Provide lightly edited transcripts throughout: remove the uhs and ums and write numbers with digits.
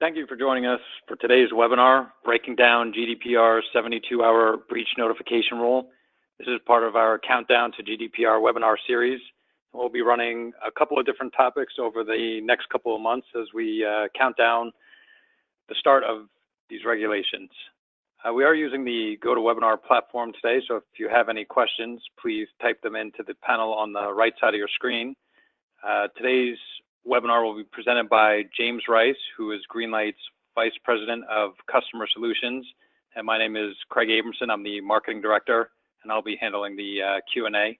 Thank you for joining us for today's webinar, Breaking Down GDPR's 72-hour breach notification rule. This is part of our Countdown to GDPR webinar series. We'll be running a couple of different topics over the next couple of months as we count down the start of these regulations. We are using the GoToWebinar platform today, so if you have any questions, please type them into the panel on the right side of your screen. Today's webinar will be presented by James Rice, who is Greenlight's Vice President of Customer Solutions. And my name is Craig Abramson. I'm the Marketing Director, and I'll be handling the Q&A.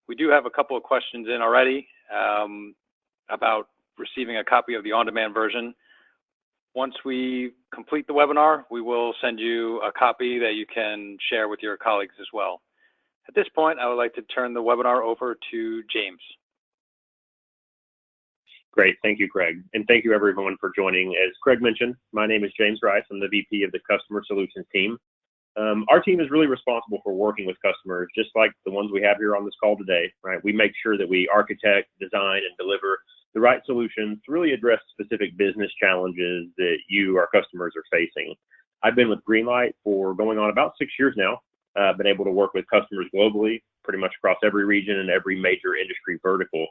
We do have a couple of questions in already about receiving a copy of the on-demand version. Once we complete the webinar, we will send you a copy that you can share with your colleagues as well. At this point, I would like to turn the webinar over to James. Great, thank you, Craig. And thank you everyone for joining. As Craig mentioned, my name is James Rice. I'm the VP of the Customer Solutions team. Our team is really responsible for working with customers, just like the ones we have here on this call today, right? We make sure that we architect, design, and deliver the right solutions to really address specific business challenges that you, our customers, are facing. I've been with Greenlight for going on about 6 years now. I've been able to work with customers globally, pretty much across every region and every major industry vertical.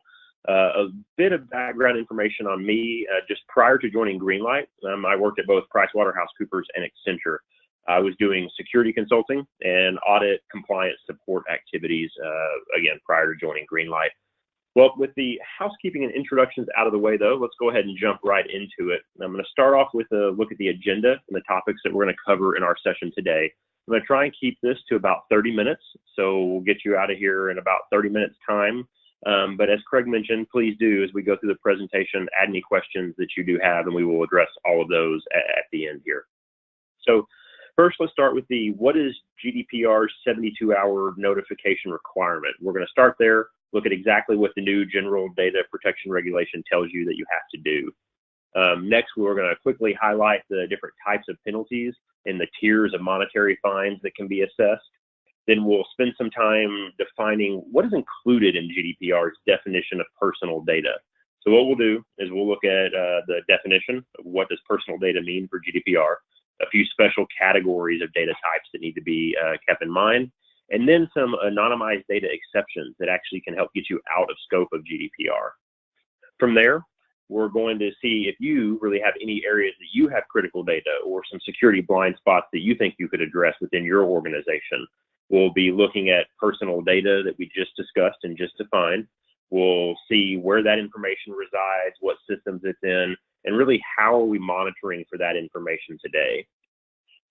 A bit of background information on me. Just prior to joining Greenlight, I worked at both PricewaterhouseCoopers and Accenture. I was doing security consulting and audit compliance support activities, again, prior to joining Greenlight. Well, with the housekeeping and introductions out of the way, though, let's go ahead and jump right into it. I'm going to start off with a look at the agenda and the topics that we're going to cover in our session today. I'm going to try and keep this to about 30 minutes, so we'll get you out of here in about 30 minutes time. But as Craig mentioned, please do, as we go through the presentation, add any questions that you do have, and we will address all of those at the end here. So first, let's start with what is GDPR's 72-hour notification requirement? We're going to start there, look at exactly what the new General Data Protection Regulation tells you that you have to do. Next, we're going to quickly highlight the different types of penalties and the tiers of monetary fines that can be assessed. Then we'll spend some time defining what is included in GDPR's definition of personal data. So what we'll do is we'll look at the definition of what does personal data mean for GDPR, a few special categories of data types that need to be kept in mind, and then some anonymized data exceptions that actually can help get you out of scope of GDPR. From there, we're going to see if you really have any areas that you have critical data or some security blind spots that you think you could address within your organization. We'll be looking at personal data that we just discussed and just defined. We'll see where that information resides, what systems it's in, and really how are we monitoring for that information today.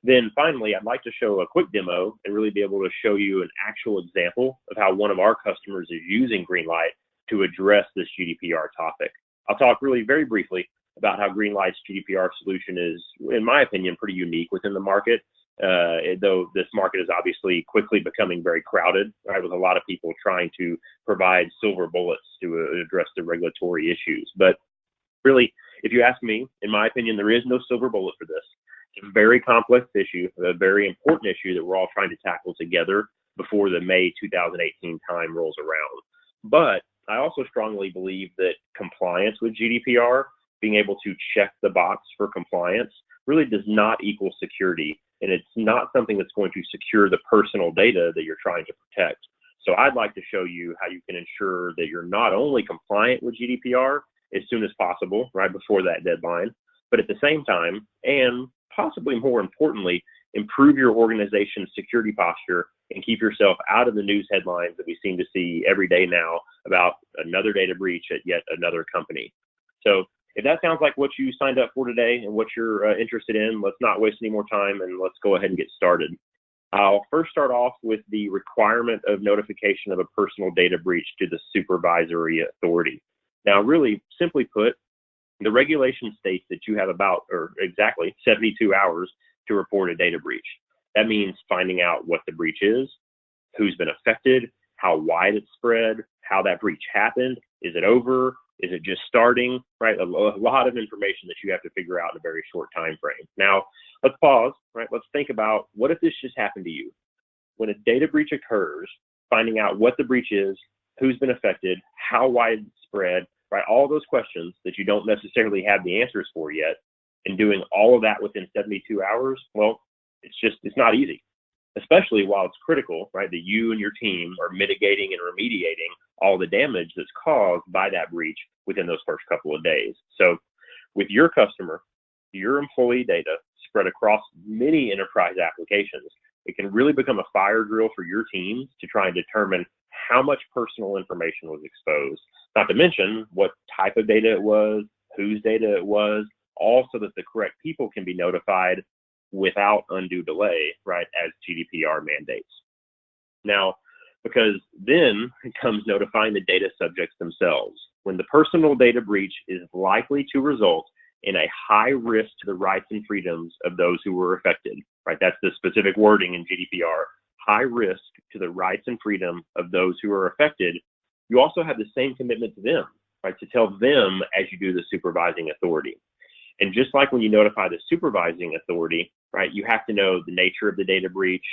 Then finally, I'd like to show a quick demo and really be able to show you an actual example of how one of our customers is using Greenlight to address this GDPR topic. I'll talk really very briefly about how Greenlight's GDPR solution is, in my opinion, pretty unique within the market. Though this market is obviously quickly becoming very crowded, right, with a lot of people trying to provide silver bullets to address the regulatory issues. But really, if you ask me, in my opinion, there is no silver bullet for this. It's a very complex issue, a very important issue that we're all trying to tackle together before the May 2018 time rolls around. But I also strongly believe that compliance with GDPR, being able to check the box for compliance, really does not equal security. And it's not something that's going to secure the personal data that you're trying to protect. So I'd like to show you how you can ensure that you're not only compliant with GDPR as soon as possible, right before that deadline, but at the same time, and possibly more importantly, improve your organization's security posture and keep yourself out of the news headlines that we seem to see every day now about another data breach at yet another company. So if that sounds like what you signed up for today and what you're interested in, let's not waste any more time and let's go ahead and get started. I'll first start off with the requirement of notification of a personal data breach to the supervisory authority. Now, really simply put, the regulation states that you have exactly 72 hours to report a data breach. That means finding out what the breach is, who's been affected, how wide it's spread, how that breach happened, is it over? Is it just starting, right? A lot of information that you have to figure out in a very short time frame. Now, let's pause, right? Let's think about, what if this just happened to you? When a data breach occurs, finding out what the breach is, who's been affected, how widespread, right? All those questions that you don't necessarily have the answers for yet. And doing all of that within 72 hours, well, it's not easy, especially while it's critical, right, that you and your team are mitigating and remediating all the damage that's caused by that breach within those first couple of days. So with your customer, your employee data spread across many enterprise applications, it can really become a fire drill for your teams to try and determine how much personal information was exposed, not to mention what type of data it was, whose data it was, all so that the correct people can be notified without undue delay, right, as GDPR mandates. Now, because then comes notifying the data subjects themselves. When the personal data breach is likely to result in a high risk to the rights and freedoms of those who were affected, right? That's the specific wording in GDPR, high risk to the rights and freedom of those who are affected. You also have the same commitment to them, right? To tell them as you do the supervising authority. And just like when you notify the supervising authority, right, you have to know the nature of the data breach,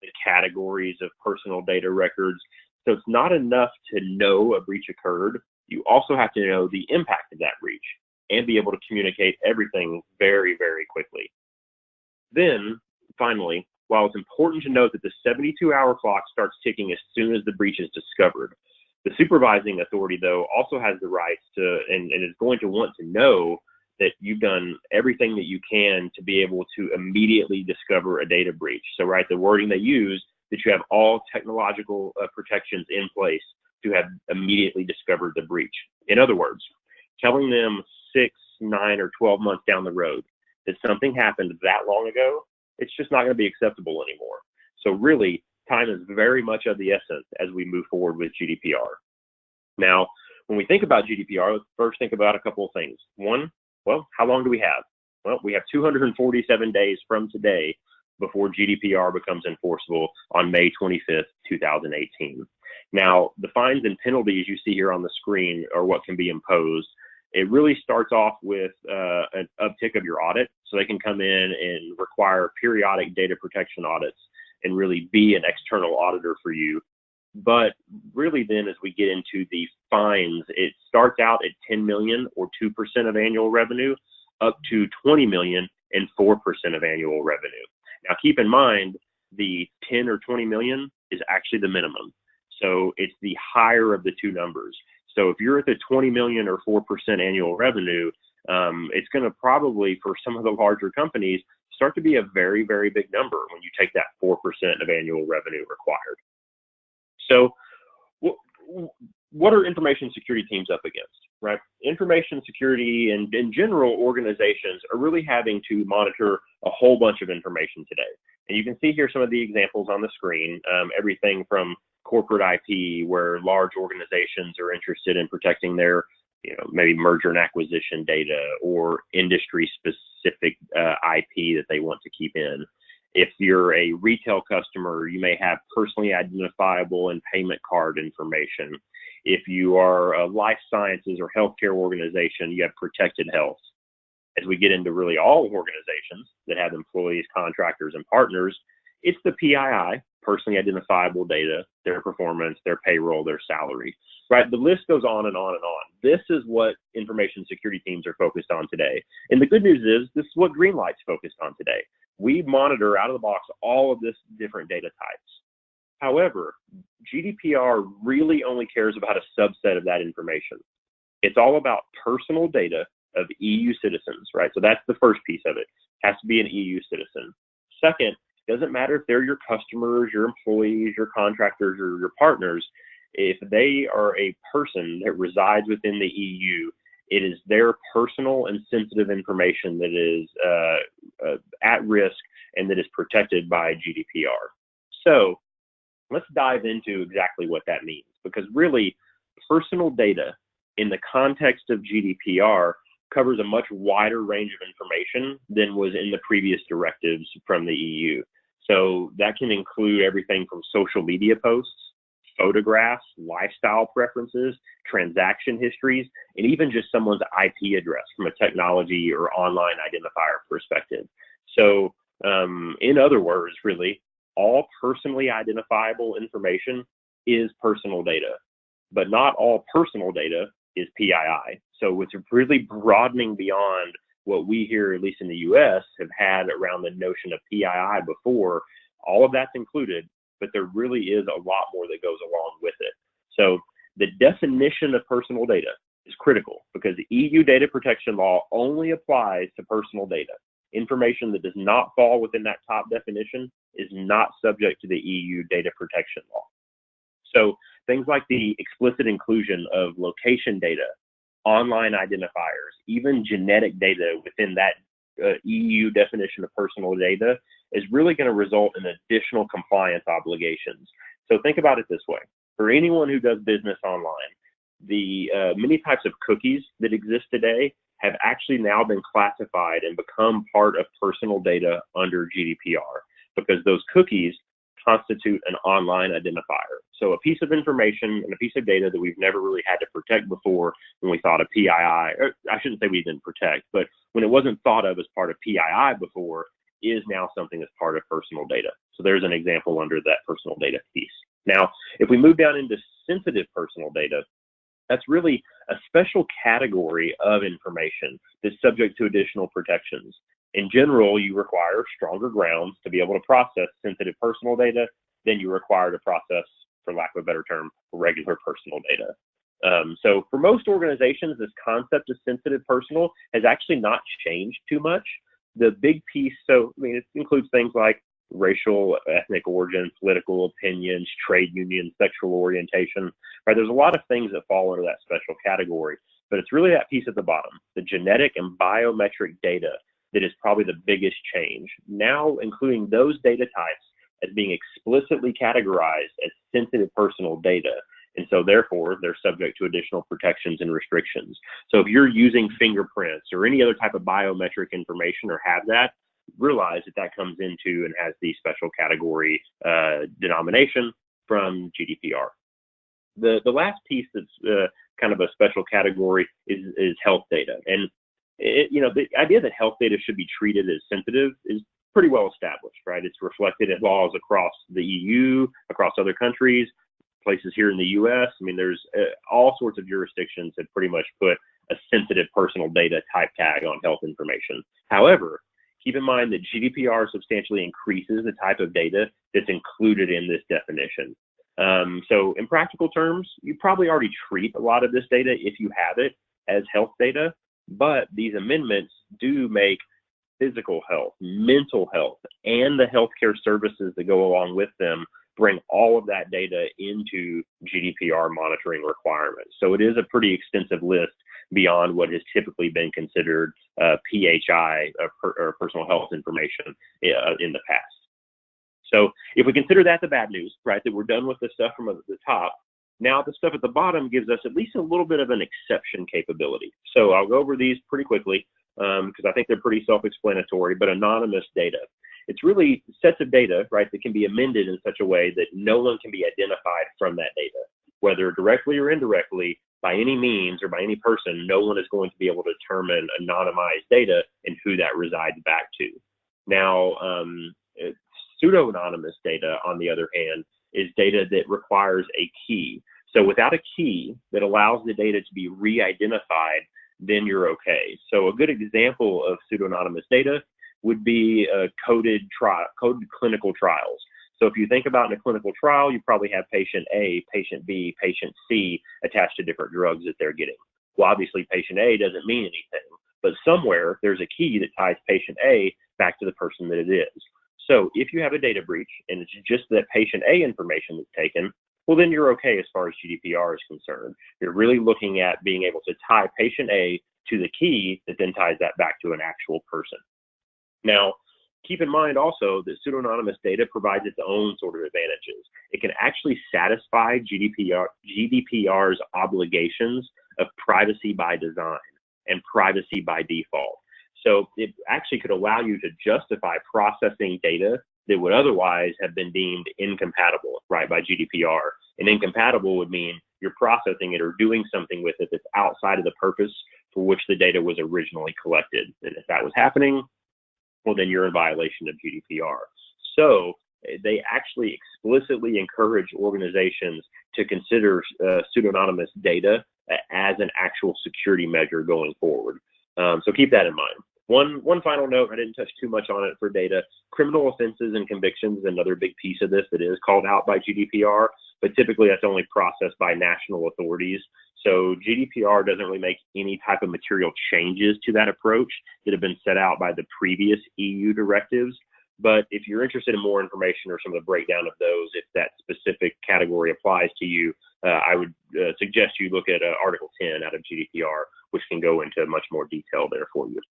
the categories of personal data records. So it's not enough to know a breach occurred. You also have to know the impact of that breach and be able to communicate everything very, very quickly. Then, finally, while it's important to note that the 72-hour clock starts ticking as soon as the breach is discovered, the supervising authority, though, also has the rights to and is going to want to know that you've done everything that you can to be able to immediately discover a data breach. So, right, the wording they use, that you have all technological protections in place to have immediately discovered the breach. In other words, telling them 6, 9, or 12 months down the road that something happened that long ago, it's just not going to be acceptable anymore. So really, time is very much of the essence as we move forward with GDPR. Now, when we think about GDPR, let's first think about a couple of things. One, well, how long do we have? Well, we have 247 days from today before GDPR becomes enforceable on May 25th, 2018. Now, the fines and penalties you see here on the screen are what can be imposed. It really starts off with an uptick of your audit, so they can come in and require periodic data protection audits and really be an external auditor for you. But really then as we get into the fines, it starts out at 10 million or 2% of annual revenue up to 20 million and 4% of annual revenue. Now keep in mind, the 10 or 20 million is actually the minimum. So it's the higher of the two numbers. So if you're at the 20 million or 4% annual revenue, it's going to probably, for some of the larger companies, start to be a very, very big number when you take that 4% of annual revenue required. So what are information security teams up against, right? Information security and in general, organizations are really having to monitor a whole bunch of information today. And you can see here some of the examples on the screen, everything from corporate IP, where large organizations are interested in protecting their, maybe merger and acquisition data or industry specific IP that they want to keep in. If you're a retail customer, you may have personally identifiable and payment card information. If you are a life sciences or healthcare organization, you have protected health. As we get into really all organizations that have employees, contractors, and partners, it's the PII, personally identifiable data, their performance, their payroll, their salary, right? The list goes on and on and on. This is what information security teams are focused on today. And the good news is this is what Greenlight's focused on today. We monitor out of the box all of this different data types. However, GDPR really only cares about a subset of that information. It's all about personal data of EU citizens, right? So that's the first piece of it. It has to be an EU citizen. Second, doesn't matter if they're your customers, your employees, your contractors, or your partners. If they are a person that resides within the EU, it is their personal and sensitive information that is at risk and that is protected by GDPR. So let's dive into exactly what that means, because really personal data in the context of GDPR covers a much wider range of information than was in the previous directives from the EU. So that can include everything from social media posts, photographs, lifestyle preferences, transaction histories, and even just someone's IP address from a technology or online identifier perspective. So in other words, really, all personally identifiable information is personal data, but not all personal data is PII. So it's really broadening beyond what we here, at least in the US, have had around the notion of PII before, all of that's included, but there really is a lot more that goes along with it. So the definition of personal data is critical because the EU data protection law only applies to personal data. Information that does not fall within that top definition is not subject to the EU data protection law. So things like the explicit inclusion of location data, online identifiers, even genetic data within that EU definition of personal data is really going to result in additional compliance obligations. So think about it this way. For anyone who does business online, the many types of cookies that exist today have actually now been classified and become part of personal data under GDPR because those cookies constitute an online identifier. So a piece of information and a piece of data that we've never really had to protect before when we thought of PII, or I shouldn't say we didn't protect, but when it wasn't thought of as part of PII before, is now something that's part of personal data. So there's an example under that personal data piece. Now, if we move down into sensitive personal data, that's really a special category of information that's subject to additional protections. In general, you require stronger grounds to be able to process sensitive personal data than you require to process, for lack of a better term, regular personal data. So for most organizations, this concept of sensitive personal has actually not changed too much. The big piece, it includes things like racial, ethnic origin, political opinions, trade union, sexual orientation, right? There's a lot of things that fall under that special category, but it's really that piece at the bottom, the genetic and biometric data, that is probably the biggest change. Now, including those data types as being explicitly categorized as sensitive personal data. And so therefore, they're subject to additional protections and restrictions. So if you're using fingerprints or any other type of biometric information or have that, realize that that comes into and has the special category denomination from GDPR. The last piece that's kind of a special category is health data. And the idea that health data should be treated as sensitive is pretty well established, right? It's reflected in laws across the EU, across other countries, places here in the US. There's all sorts of jurisdictions that pretty much put a sensitive personal data type tag on health information. However, keep in mind that GDPR substantially increases the type of data that's included in this definition. So in practical terms, you probably already treat a lot of this data, if you have it, as health data, but these amendments do make physical health, mental health, and the healthcare services that go along with them bring all of that data into GDPR monitoring requirements. So it is a pretty extensive list beyond what has typically been considered PHI or personal health information in the past. So if we consider that the bad news, right, that we're done with the stuff from the top, now the stuff at the bottom gives us at least a little bit of an exception capability. So I'll go over these pretty quickly because I think they're pretty self-explanatory, but anonymous data. It's really sets of data, right, that can be amended in such a way that no one can be identified from that data, whether directly or indirectly, by any means or by any person. No one is going to be able to determine anonymized data and who that resides back to. Now, pseudo-anonymous data, on the other hand, is data that requires a key. So without a key that allows the data to be re-identified, then you're okay. So a good example of pseudo-anonymous data would be coded clinical trials. So if you think about in a clinical trial, you probably have patient A, patient B, patient C attached to different drugs that they're getting. Well, obviously patient A doesn't mean anything, but somewhere there's a key that ties patient A back to the person that it is. So if you have a data breach and it's just that patient A information that's taken, well, then you're okay as far as GDPR is concerned. You're really looking at being able to tie patient A to the key that then ties that back to an actual person. Now, keep in mind also that pseudo-anonymous data provides its own sort of advantages. It can actually satisfy GDPR's obligations of privacy by design and privacy by default. So it actually could allow you to justify processing data that would otherwise have been deemed incompatible, right, by GDPR. And incompatible would mean you're processing it or doing something with it that's outside of the purpose for which the data was originally collected. And if that was happening, well, then you're in violation of GDPR. So they actually explicitly encourage organizations to consider pseudonymous data as an actual security measure going forward. So keep that in mind. One final note, I didn't touch too much on it for data. Criminal offenses and convictions is another big piece of this that is called out by GDPR, but typically that's only processed by national authorities. So GDPR doesn't really make any type of material changes to that approach that have been set out by the previous EU directives. But if you're interested in more information or some of the breakdown of those, if that specific category applies to you, I would suggest you look at Article 10 out of GDPR, which can go into much more detail there for you.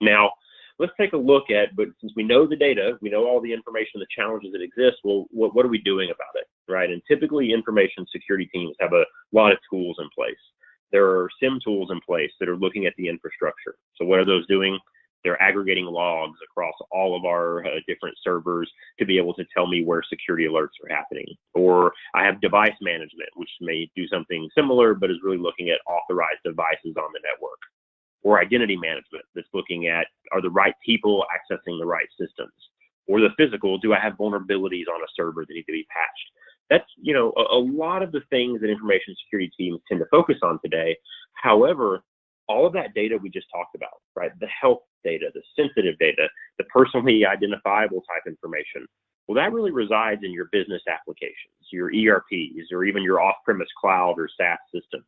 Now, let's take a look at, but since we know the data, we know all the information, the challenges that exist, well, what are we doing about it, right? And typically information security teams have a lot of tools in place. There are SIM tools in place that are looking at the infrastructure. So what are those doing? They're aggregating logs across all of our different servers to be able to tell me where security alerts are happening. Or I have device management, which may do something similar, but is really looking at authorized devices on the network. Or identity management that's looking at, are the right people accessing the right systems? Or the physical, do I have vulnerabilities on a server that need to be patched? That's, you know, a lot of the things that information security teams tend to focus on today. However, all of that data we just talked about, right? The health data, the sensitive data, the personally identifiable type information. Well, that really resides in your business applications, your ERPs, or even your off-premise cloud or SaaS systems.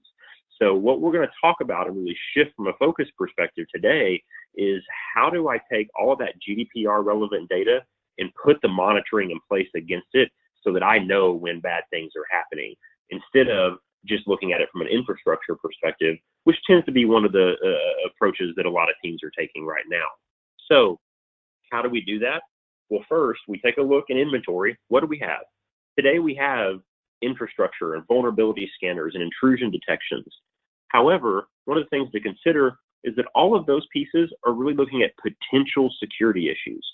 So what we're going to talk about and really shift from a focus perspective today is how do I take all of that GDPR relevant data and put the monitoring in place against it so that I know when bad things are happening, instead of just looking at it from an infrastructure perspective, which tends to be one of the approaches that a lot of teams are taking right now. So how do we do that? Well, first, we take a look in inventory. What do we have? Today, we have infrastructure and vulnerability scanners and intrusion detections. However, one of the things to consider is that all of those pieces are really looking at potential security issues.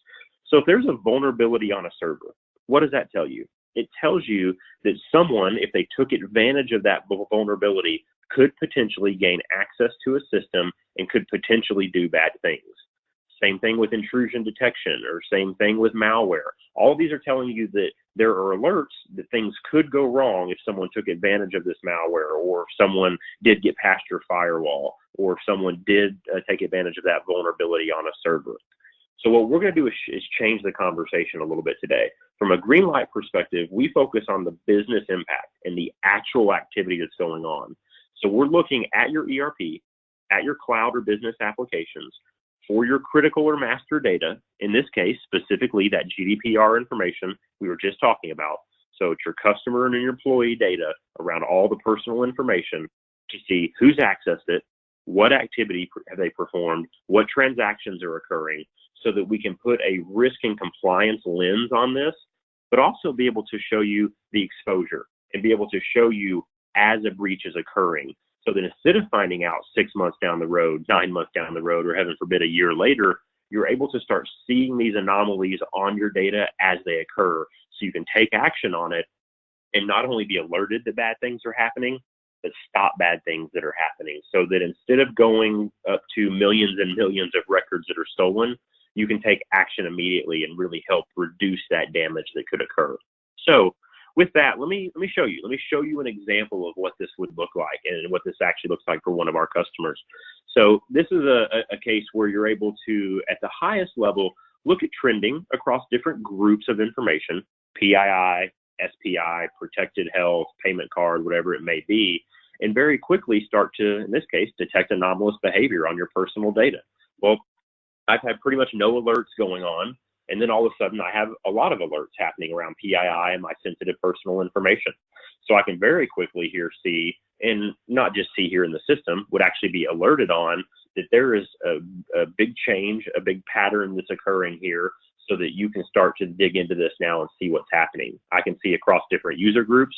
So if there's a vulnerability on a server, what does that tell you? It tells you that someone, if they took advantage of that vulnerability, could potentially gain access to a system and could potentially do bad things. Same thing with intrusion detection, or same thing with malware. All of these are telling you that there are alerts that things could go wrong if someone took advantage of this malware, or if someone did get past your firewall, or if someone did take advantage of that vulnerability on a server. So what we're going to do is change the conversation a little bit today. From a green light perspective, we focus on the business impact and the actual activity that's going on. So we're looking at your ERP, at your cloud or business applications, for your critical or master data, in this case, specifically that GDPR information we were just talking about. So it's your customer and your employee data around all the personal information to see who's accessed it, what activity have they performed, what transactions are occurring, so that we can put a risk and compliance lens on this, but also be able to show you the exposure and be able to show you as a breach is occurring. So that instead of finding out 6 months down the road, 9 months down the road, or heaven forbid, a year later, you're able to start seeing these anomalies on your data as they occur. So you can take action on it and not only be alerted that bad things are happening, but stop bad things that are happening. So that instead of going up to millions and millions of records that are stolen, you can take action immediately and really help reduce that damage that could occur. So with that, let me show you. Let me show you an example of what this would look like and what this actually looks like for one of our customers. So this is a case where you're able to, at the highest level, look at trending across different groups of information, PII, SPI, protected health, payment card, whatever it may be, and very quickly start to, in this case, detect anomalous behavior on your personal data. Well, I've had pretty much no alerts going on. And then all of a sudden I have a lot of alerts happening around PII and my sensitive personal information. So I can very quickly here see, and not just see here in the system, would actually be alerted on that there is a big change, a big pattern that's occurring here, so that you can start to dig into this now and see what's happening. I can see across different user groups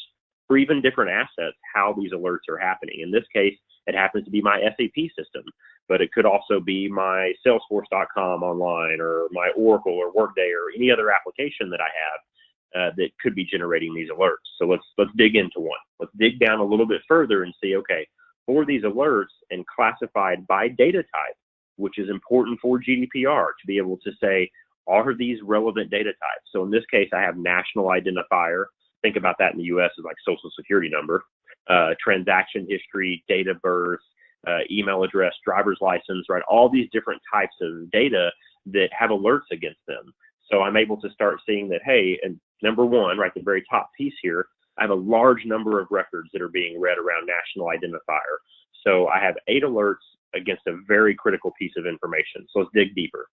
or even different assets how these alerts are happening. In this case, it happens to be my SAP system, but it could also be my Salesforce.com online, or my Oracle or Workday, or any other application that I have that could be generating these alerts. So let's dig into one. Let's dig down a little bit further and see, okay, for these alerts and classified by data type, which is important for GDPR to be able to say, are these relevant data types? So in this case, I have national identifier. Think about that in the US as like social security number, transaction history, date of birth, email address, driver's license, right? All these different types of data that have alerts against them. So I'm able to start seeing that, hey, and number one, right, the very top piece here, I have a large number of records that are being read around national identifier. So I have 8 alerts against a very critical piece of information. So let's dig deeper.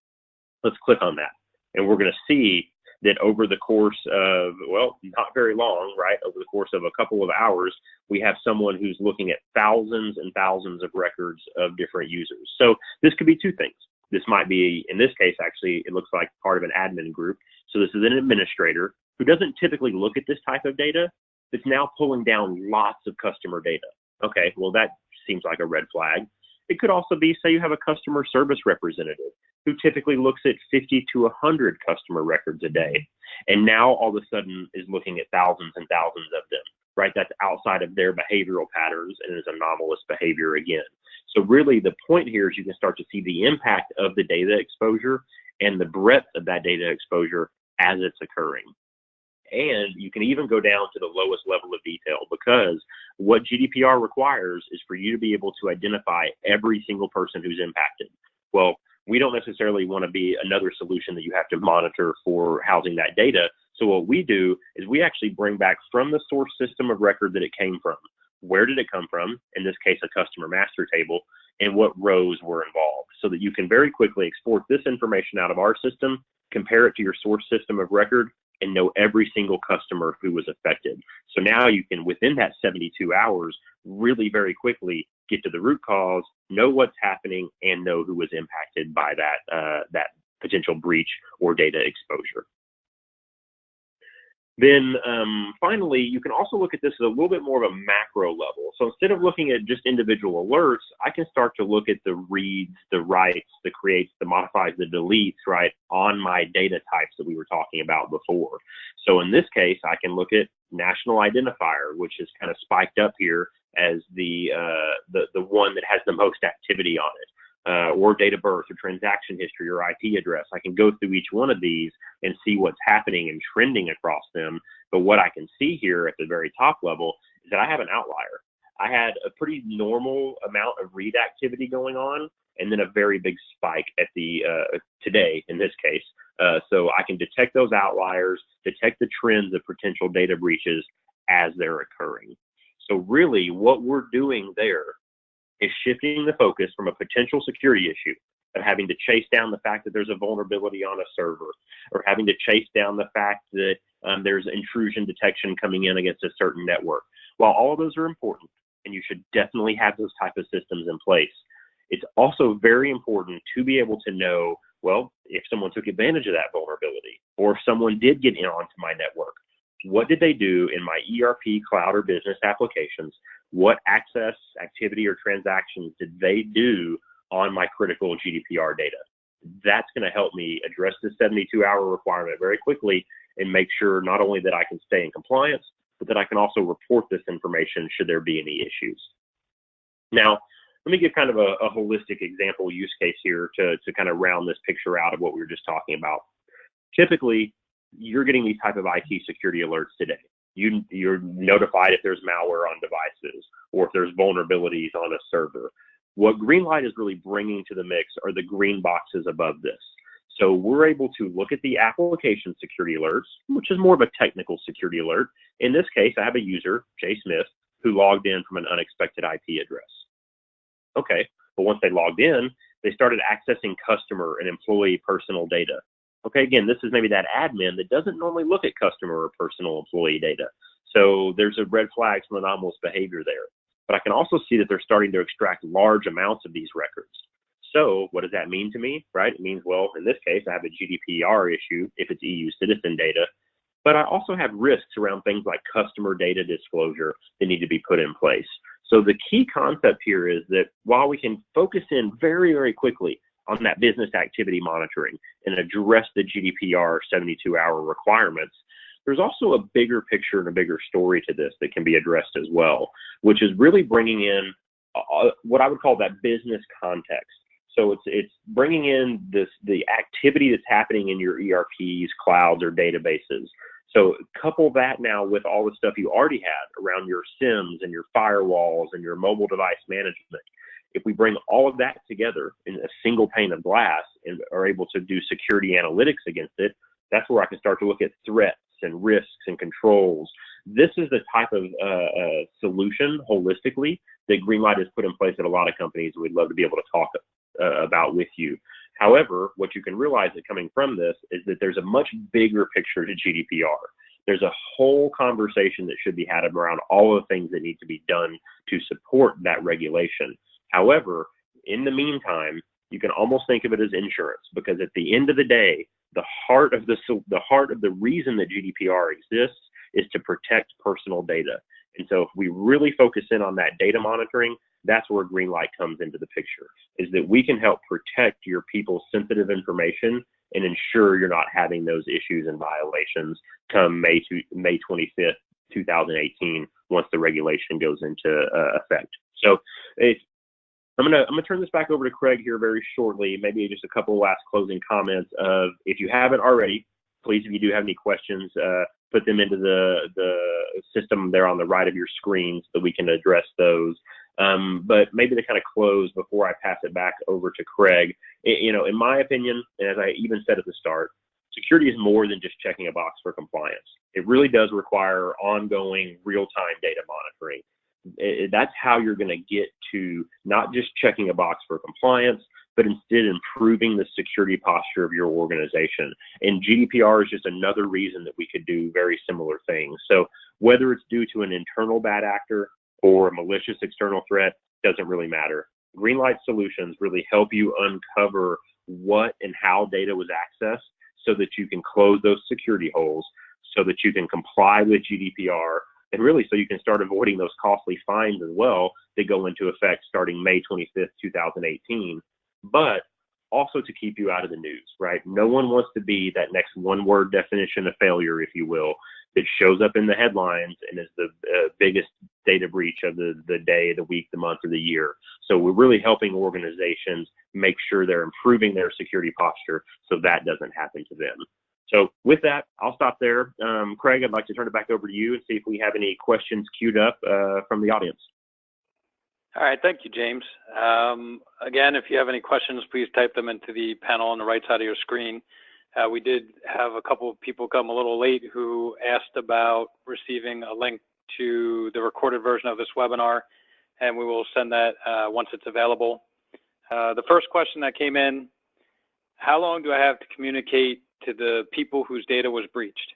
Let's click on that. And we're going to see that over the course of, well, not very long, right? Over the course of a couple of hours, we have someone who's looking at thousands and thousands of records of different users. So this could be two things. This might be, in this case, actually, it looks like part of an admin group. So this is an administrator who doesn't typically look at this type of data, that's now pulling down lots of customer data. Okay, well, that seems like a red flag. It could also be, say you have a customer service representative who typically looks at 50 to 100 customer records a day, and now all of a sudden is looking at thousands and thousands of them, right? That's outside of their behavioral patterns and is anomalous behavior again. So really the point here is you can start to see the impact of the data exposure and the breadth of that data exposure as it's occurring. And you can even go down to the lowest level of detail, because what GDPR requires is for you to be able to identify every single person who's impacted. Well, we don't necessarily want to be another solution that you have to monitor for housing that data. So what we do is we actually bring back from the source system of record that it came from. Where did it come from? In this case, a customer master table, and what rows were involved, so that you can very quickly export this information out of our system, compare it to your source system of record, and know every single customer who was affected. So now you can, within that 72 hours, really very quickly get to the root cause, know what's happening, and know who was impacted by that potential breach or data exposure. Then finally, you can also look at this at a little bit more of a macro level. So instead of looking at just individual alerts, I can start to look at the reads, the writes, the creates, the modifies, the deletes, right, on my data types that we were talking about before. So in this case, I can look at national identifier, which is kind of spiked up here as the one that has the most activity on it. Or date of birth, or transaction history, or IP address. I can go through each one of these and see what's happening and trending across them. But what I can see here at the very top level is that I have an outlier. I had a pretty normal amount of read activity going on, and then a very big spike at the today in this case. So I can detect those outliers, detect the trends of potential data breaches as they're occurring. So really what we're doing there is shifting the focus from a potential security issue of having to chase down the fact that there's a vulnerability on a server, or having to chase down the fact that there's intrusion detection coming in against a certain network. While all of those are important, and you should definitely have those type of systems in place, it's also very important to be able to know, well, if someone took advantage of that vulnerability, or if someone did get in onto my network, what did they do in my ERP, cloud, or business applications? What access, activity, or transactions did they do on my critical GDPR data? That's going to help me address the 72-hour requirement very quickly and make sure not only that I can stay in compliance, but that I can also report this information should there be any issues. Now, let me give kind of a holistic example use case here to kind of round this picture out of what we were just talking about. Typically, you're getting these type of IT security alerts today. You're notified if there's malware on devices, or if there's vulnerabilities on a server. What Greenlight is really bringing to the mix are the green boxes above this. So we're able to look at the application security alerts, which is more of a technical security alert. In this case, I have a user, Jay Smith, who logged in from an unexpected IP address. Okay, but once they logged in, they started accessing customer and employee personal data. Okay, again, this is maybe that admin that doesn't normally look at customer or personal employee data. So there's a red flag, some anomalous behavior there. But I can also see that they're starting to extract large amounts of these records. So what does that mean to me, right? It means, well, in this case, I have a GDPR issue if it's EU citizen data, but I also have risks around things like customer data disclosure that need to be put in place. So the key concept here is that while we can focus in very, very quickly on that business activity monitoring and address the GDPR 72-hour requirements, there's also a bigger picture and a bigger story to this that can be addressed as well, which is really bringing in what I would call that business context. So it's bringing in the activity that's happening in your ERPs, clouds, or databases. So couple that now with all the stuff you already had around your SIMs and your firewalls and your mobile device management. If bring all of that together in a single pane of glass and are able to do security analytics against it, that's where I can start to look at threats and risks and controls. This is the type of solution holistically that Greenlight has put in place at a lot of companies we'd love to be able to talk about with you. However, what you can realize that coming from this is that there's a much bigger picture to GDPR. There's a whole conversation that should be had around all of the things that need to be done to support that regulation. However, in the meantime, you can almost think of it as insurance, because at the end of the day, the heart of the reason that GDPR exists is to protect personal data. And so if we really focus in on that data monitoring, that's where Greenlight comes into the picture, is that we can help protect your people's sensitive information and ensure you're not having those issues and violations come May 25th, 2018, once the regulation goes into effect. So I'm gonna turn this back over to Craig here very shortly, maybe just a couple of last closing comments of, if you haven't already, please, if you do have any questions, put them into the system there on the right of your screen so that we can address those. But maybe to kind of close before I pass it back over to Craig, in my opinion, and as I even said at the start, security is more than just checking a box for compliance. It really does require ongoing real-time data monitoring. That's how you're going to get to not just checking a box for compliance, but instead improving the security posture of your organization. And GDPR is just another reason that we could do very similar things. So whether it's due to an internal bad actor or a malicious external threat, doesn't really matter. Greenlight solutions really help you uncover what and how data was accessed so that you can close those security holes, so that you can comply with GDPR, and really so you can start avoiding those costly fines as well that go into effect starting May 25th, 2018, but also to keep you out of the news, right? No one wants to be that next one-word definition of failure, if you will, that shows up in the headlines and is the biggest data breach of the day, the week, the month, or the year. So we're really helping organizations make sure they're improving their security posture so that doesn't happen to them. So with that, I'll stop there. Craig, I'd like to turn it back over to you and see if we have any questions queued up from the audience. All right, thank you, James. Again, if you have any questions, please type them into the panel on the right side of your screen. We did have a couple of people come a little late who asked about receiving a link to the recorded version of this webinar, and we will send that once it's available. The first question that came in, how long do I have to communicate to the people whose data was breached?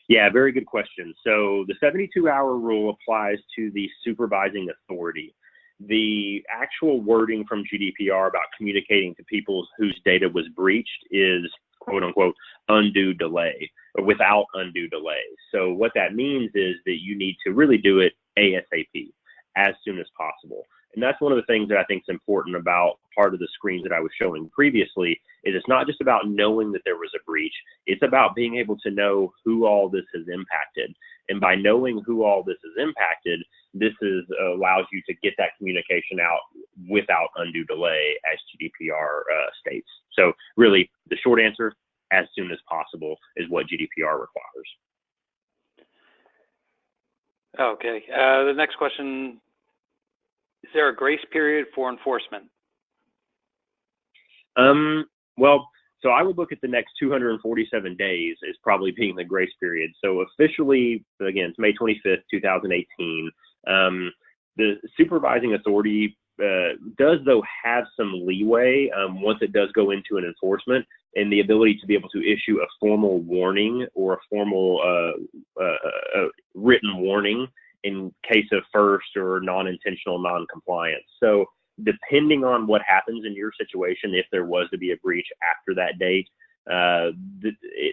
Yeah, very good question. So the 72-hour rule applies to the supervising authority. The actual wording from GDPR about communicating to people whose data was breached is, quote unquote, undue delay, or without undue delay. So what that means is that you need to really do it ASAP, as soon as possible. And that's one of the things that I think is important about part of the screens that I was showing previously, is it's not just about knowing that there was a breach, it's about being able to know who all this has impacted. And by knowing who all this has impacted, this allows you to get that communication out without undue delay, as GDPR states. So really, the short answer, as soon as possible, is what GDPR requires. Okay, the next question, is there a grace period for enforcement? Well, so I would look at the next 247 days as probably being the grace period. So officially, again, it's May 25th, 2018. The supervising authority does, though, have some leeway once it does go into an enforcement, and the ability to be able to issue a formal warning or a formal written warning in case of first or non-intentional non-compliance. So depending on what happens in your situation, if there was to be a breach after that date,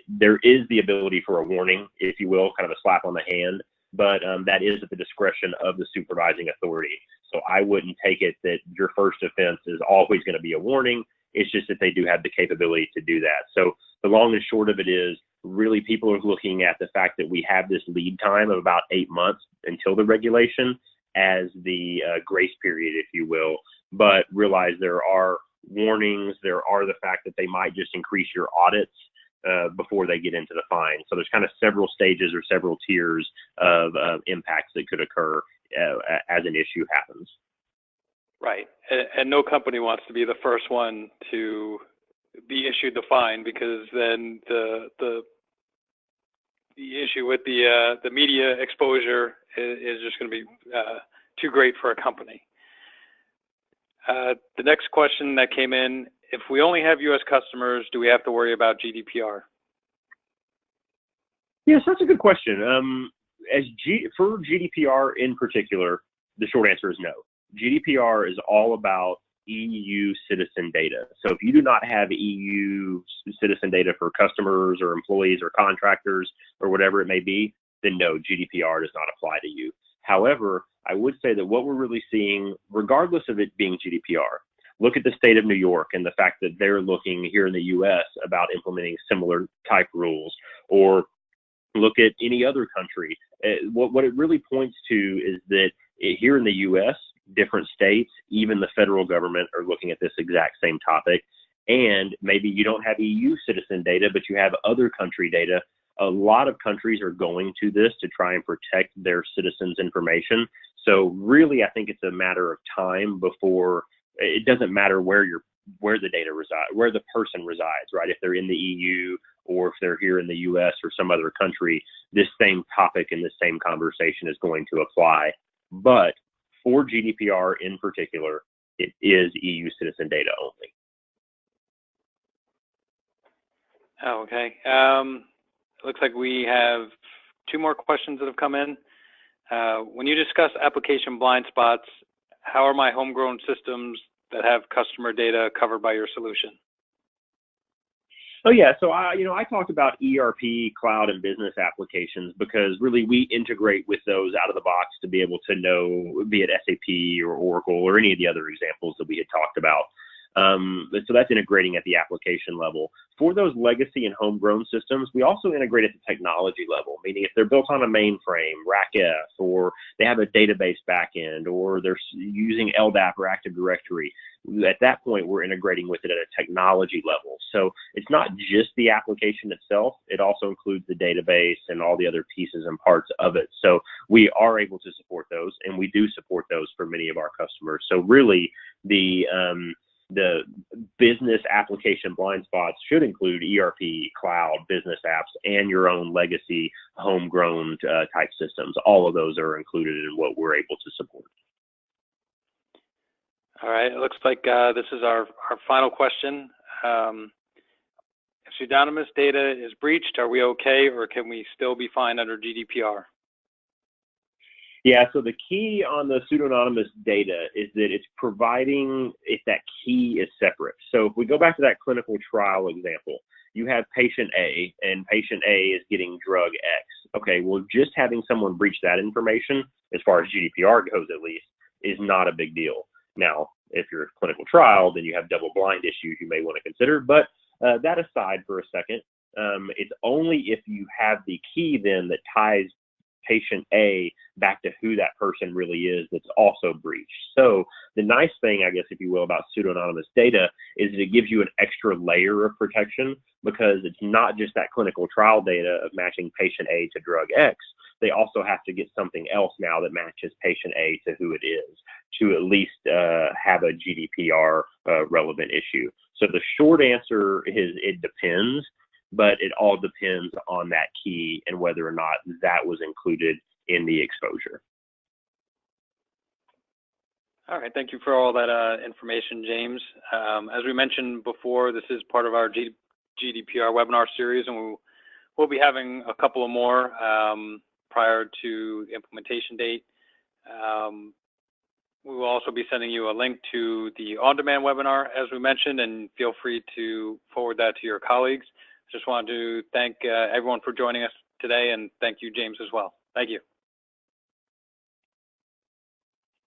there is the ability for a warning, if you will, kind of a slap on the hand, but that is at the discretion of the supervising authority. So I wouldn't take it that your first offense is always going to be a warning. It's just that they do have the capability to do that. So the long and short of it is, really, people are looking at the fact that we have this lead time of about 8 months until the regulation as the grace period, if you will, but realize there are warnings, there are the fact that they might just increase your audits before they get into the fine. So there's kind of several stages or several tiers of impacts that could occur as an issue happens. Right. And no company wants to be the first one to be issued the fine, because then the issue with the media exposure is just going to be too great for a company. The next question that came in: if we only have U.S. customers, do we have to worry about GDPR? Yes, that's a good question. For GDPR in particular, the short answer is no. GDPR is all about EU citizen data. So if you do not have EU citizen data for customers or employees or contractors or whatever it may be, then no, GDPR does not apply to you. However, I would say that what we're really seeing, regardless of it being GDPR, look at the state of New York and the fact that they're looking here in the US about implementing similar type rules, or look at any other country. What it really points to is that here in the US, different states, even the federal government, are looking at this exact same topic. And maybe you don't have EU citizen data, but you have other country data. A lot of countries are going to this to try and protect their citizens' information. So really, I think it's a matter of time before it doesn't matter where the data resides, where the person resides, right? If they're in the EU or if they're here in the US or some other country, this same topic and this same conversation is going to apply. But for GDPR in particular, it is EU citizen data only. Oh, okay. Looks like we have two more questions that have come in. When you discuss application blind spots, how are my homegrown systems that have customer data covered by your solution? Oh yeah, so I talked about ERP, cloud, and business applications because really we integrate with those out of the box to be able to know, be it SAP or Oracle or any of the other examples that we had talked about. So that's integrating at the application level. For those legacy and homegrown systems, we also integrate at the technology level, meaning if they're built on a mainframe, RACF, or they have a database backend, or they're using LDAP or Active Directory, at that point, we're integrating with it at a technology level. So it's not just the application itself, it also includes the database and all the other pieces and parts of it. So we are able to support those, and we do support those for many of our customers. So really, the business application blind spots should include ERP, cloud, business apps, and your own legacy homegrown type systems. All of those are included in what we're able to support. All right, it looks like this is our final question. If pseudonymous data is breached, are we okay, or can we still be fined under GDPR? Yeah, so the key on the pseudonymous data is that it's providing if that key is separate. So if we go back to that clinical trial example, you have patient A, and patient A is getting drug X. Okay, well, just having someone breach that information, as far as GDPR goes at least, is not a big deal. Now, if you're a clinical trial, then you have double blind issues you may want to consider. But that aside for a second, it's only if you have the key then that ties patient A back to who that person really is that's also breached. So the nice thing, I guess, if you will, about pseudonymous data is that it gives you an extra layer of protection, because it's not just that clinical trial data of matching patient A to drug X. They also have to get something else now that matches patient A to who it is to at least have a GDPR relevant issue. So the short answer is it depends, but it all depends on that key and whether or not that was included in the exposure. All right, thank you for all that information, James. As we mentioned before, this is part of our GDPR webinar series, and we'll be having a couple of more prior to the implementation date. We will also be sending you a link to the on-demand webinar, as we mentioned, and feel free to forward that to your colleagues. Just wanted to thank everyone for joining us today, and thank you, James, as well. Thank you.